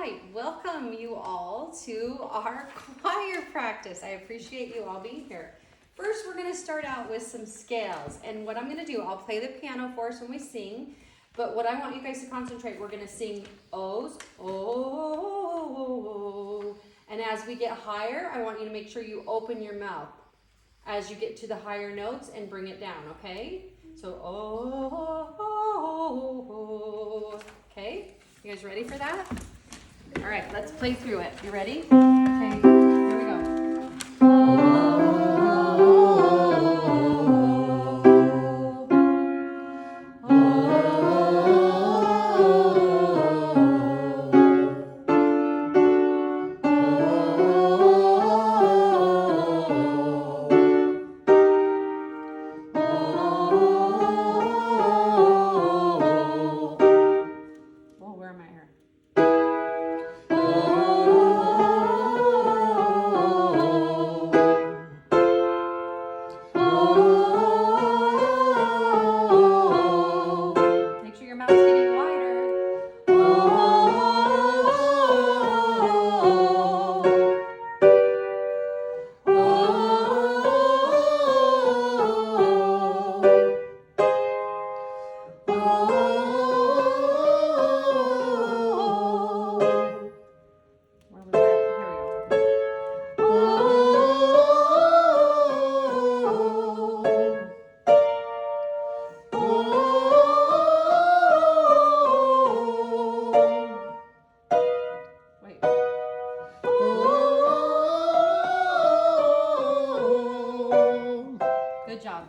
right, welcome you all to our choir practice. I appreciate you all being here. First, we're going to start out with some scales. And what I'm going to do, I'll play the piano for us when we sing. But what I want you guys to concentrate, we're going to sing O's, oh. And as we get higher, I want you to make sure you open your mouth as you get to the higher notes and bring it down, okay? So, oh. Okay, you guys ready for that? All right, let's play through it. You ready? Okay, here we go.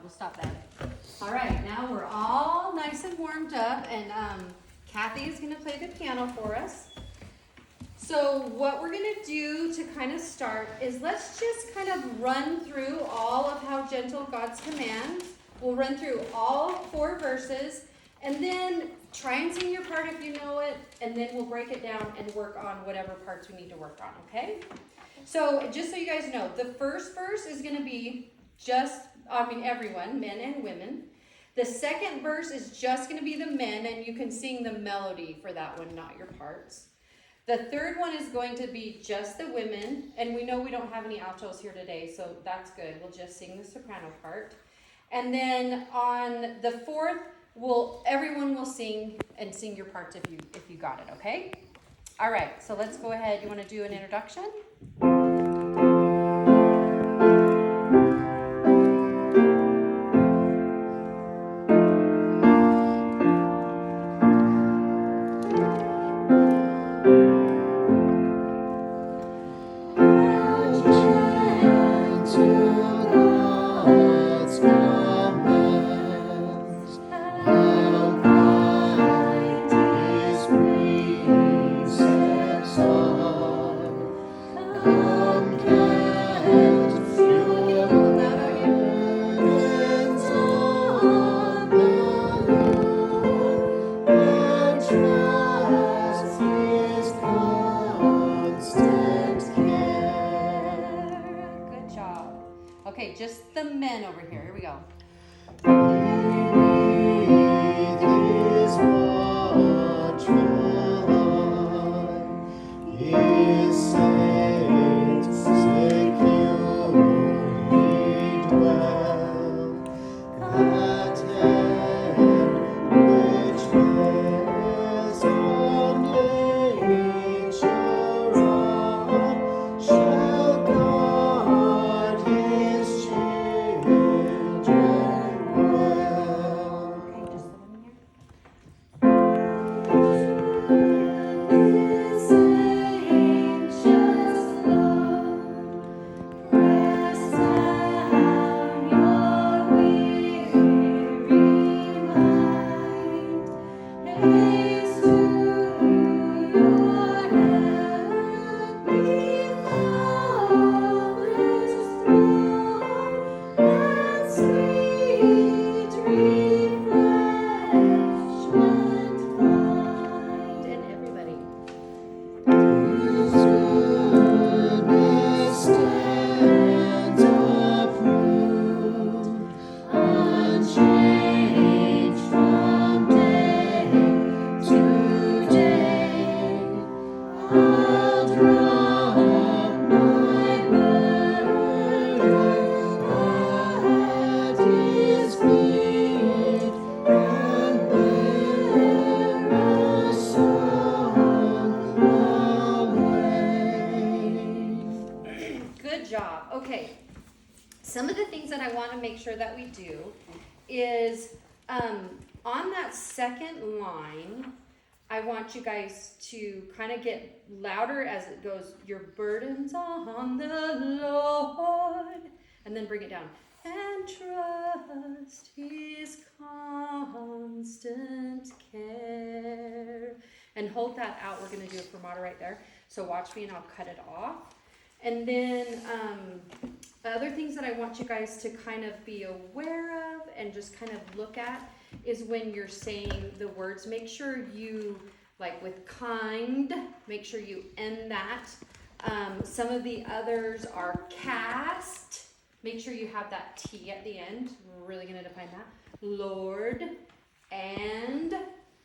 We'll stop that. All right, now we're all nice and warmed up, and Kathy is going to play the piano for us. So what we're going to do to kind of start is let's just kind of run through all of How Gentle God's Commands. We'll run through all 4 verses, and then try and sing your part if you know it, and then we'll break it down and work on whatever parts we need to work on, okay? So just so you guys know, the first verse is going to be everyone, men and women. The second verse is just going to be the men, and you can sing the melody for that one, not your parts. The third one is going to be just the women, and we know we don't have any altos here today, so that's good. We'll just sing the soprano part. And then on the fourth, everyone will sing and sing your parts if you got it, okay? All right, so let's go ahead. You want to do an introduction? some of the things that I want to make sure that we do is on that second line, I want you guys to kind of get louder as it goes, your burdens on the Lord, and then bring it down. And trust his constant care. And hold that out. We're going to do a fermata right there. So watch me and I'll cut it off. And then other things that I want you guys to kind of be aware of and just kind of look at is when you're saying the words, make sure you, like with kind, make sure you end that. Some of the others are cast. Make sure you have that T at the end. We're really going to define that. Lord. And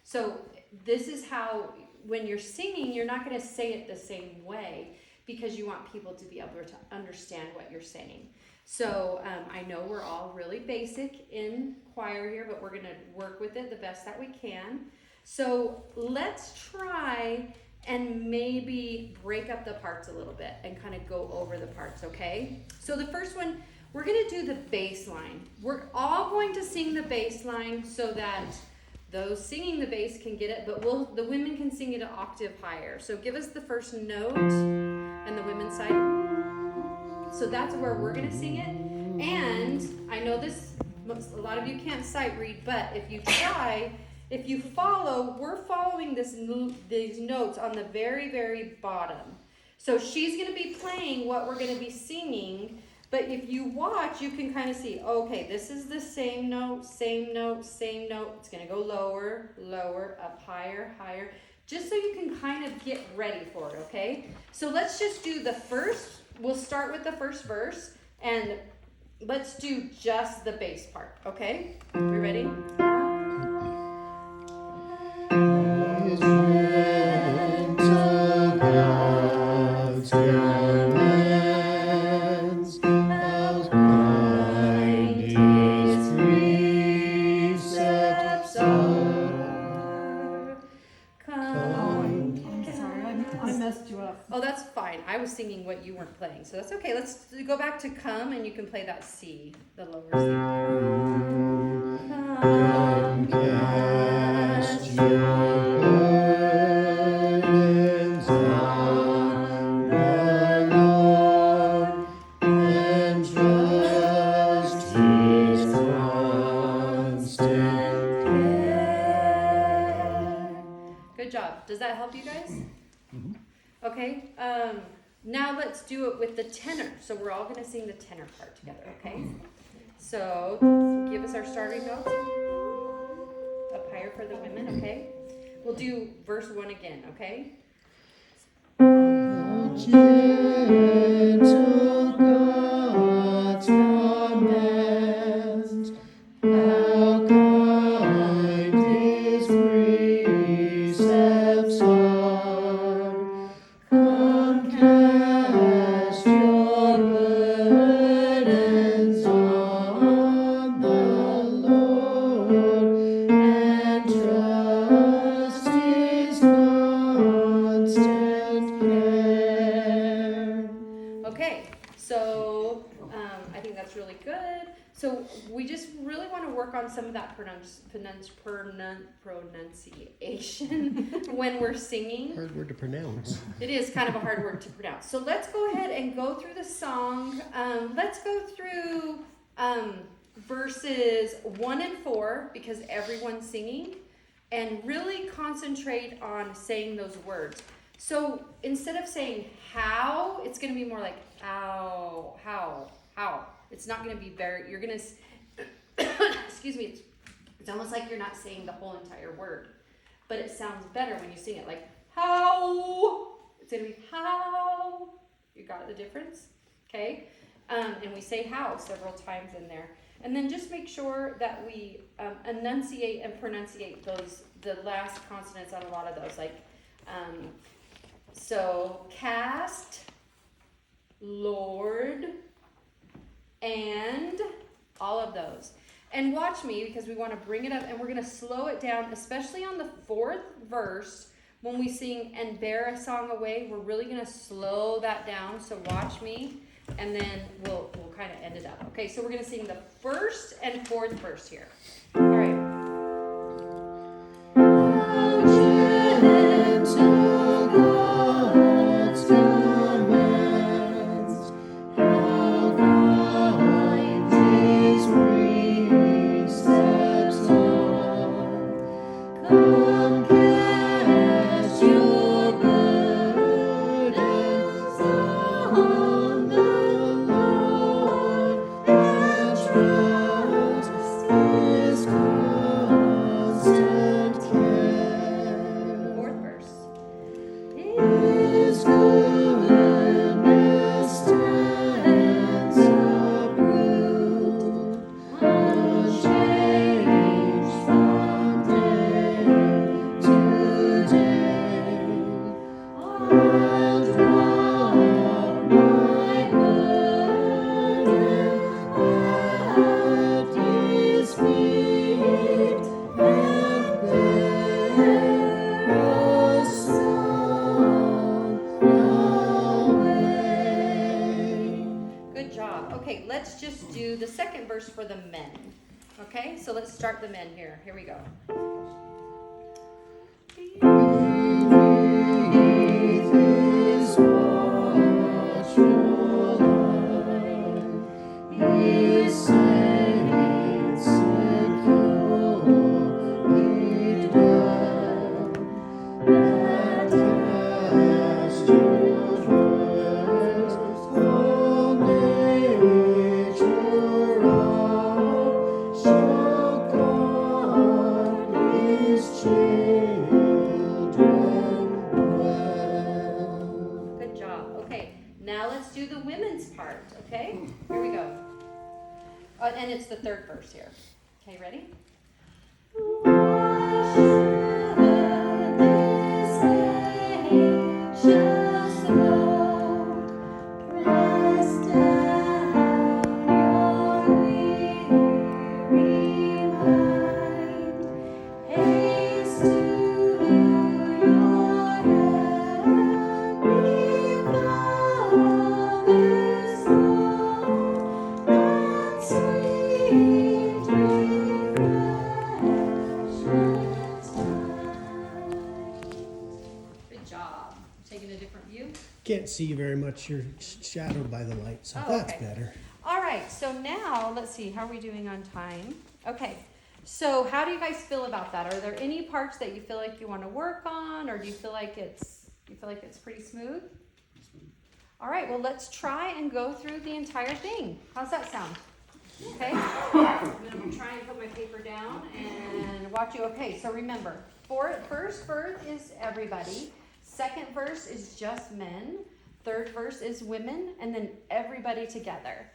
so this is how, when you're singing, you're not going to say it the same way because you want people to be able to understand what you're saying. So I know we're all really basic in choir here, but we're going to work with it the best that we can. So let's try and maybe break up the parts a little bit and kind of go over the parts, okay? So the first one, we're going to do the bass line. We're all going to sing the bass line so that those singing the bass can get it, but the women can sing it an octave higher. So give us the first note and the women's side. So that's where we're going to sing it. And I know this, a lot of you can't sight read, but if you try, if you follow, we're following these notes on the very, very bottom. So she's going to be playing what we're going to be singing, but if you watch, you can kind of see, okay, this is the same note, same note, same note. It's going to go lower, lower, up higher, higher, just so you can kind of get ready for it, okay? So let's just do the first, we'll start with the first verse, and let's do just the bass part, okay? We ready? Oh, that's fine. I was singing what you weren't playing, so that's okay. Let's go back to come, and you can play that C, the lower C. Come, cast your burdens on the Lord, and trust his constant care. Good job. Does that help you guys? Mm-hmm. Okay, now let's do it with the tenor. So we're all going to sing the tenor part together, okay? So give us our starting notes. Up higher for the women, okay? We'll do verse 1 again, okay? Gentle God's commands, how kind his precepts are. Come cast your burdens on the Lord, and trust his constant care. Okay, so I think that's really good. So we just really want to work on some of that pronunciation when we're singing. Hard word to pronounce. It is kind of a hard word to pronounce. So let's go ahead and go through the song. Let's go through verses 1 and 4 because everyone's singing, and really concentrate on saying those words. So instead of saying how, it's going to be more like ow, how. It's not going to be very, you're going to, excuse me, it's almost like you're not saying the whole entire word, but it sounds better when you sing it like how. It's going to be how. You got the difference? Okay? And we say how several times in there. And then just make sure that we enunciate and pronunciate the last consonants on a lot of those. Like, so cast, Lord, and all of those. And watch me because we want to bring it up and we're going to slow it down, especially on the 4th verse. When we sing and bear a song away, we're really going to slow that down. So watch me. and then we'll kind of end it up. Okay, so we're gonna sing the first and fourth verse here. All right. Okay, let's just do the second verse for the men. Okay, so let's start the men here. Here we go. Okay, here we go. And it's the third verse here. Okay, ready? Can't see you very much. You're shadowed by the light, so that's better. All right, so now let's see. How are we doing on time? Okay, so how do you guys feel about that? Are there any parts that you feel like you want to work on, or do you feel like it's pretty smooth? All right, well let's try and go through the entire thing. How's that sound? Okay, I'm gonna try and put my paper down and watch you. Okay, so remember, first verse is everybody. Second verse is just men. Third verse is women, and then everybody together.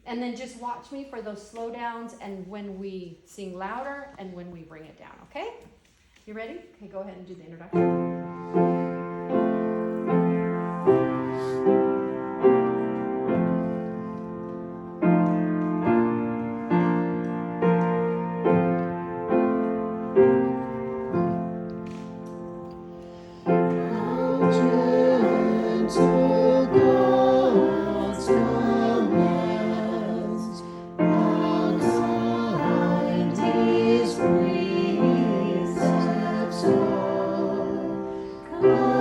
And then just watch me for those slowdowns and when we sing louder and when we bring it down, okay? You ready? Okay, go ahead and do the introduction. Come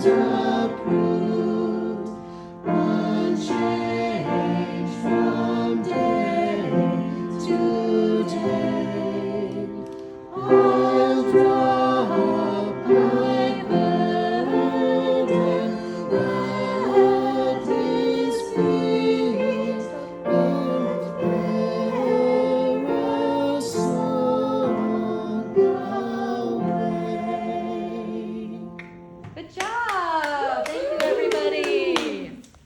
Turn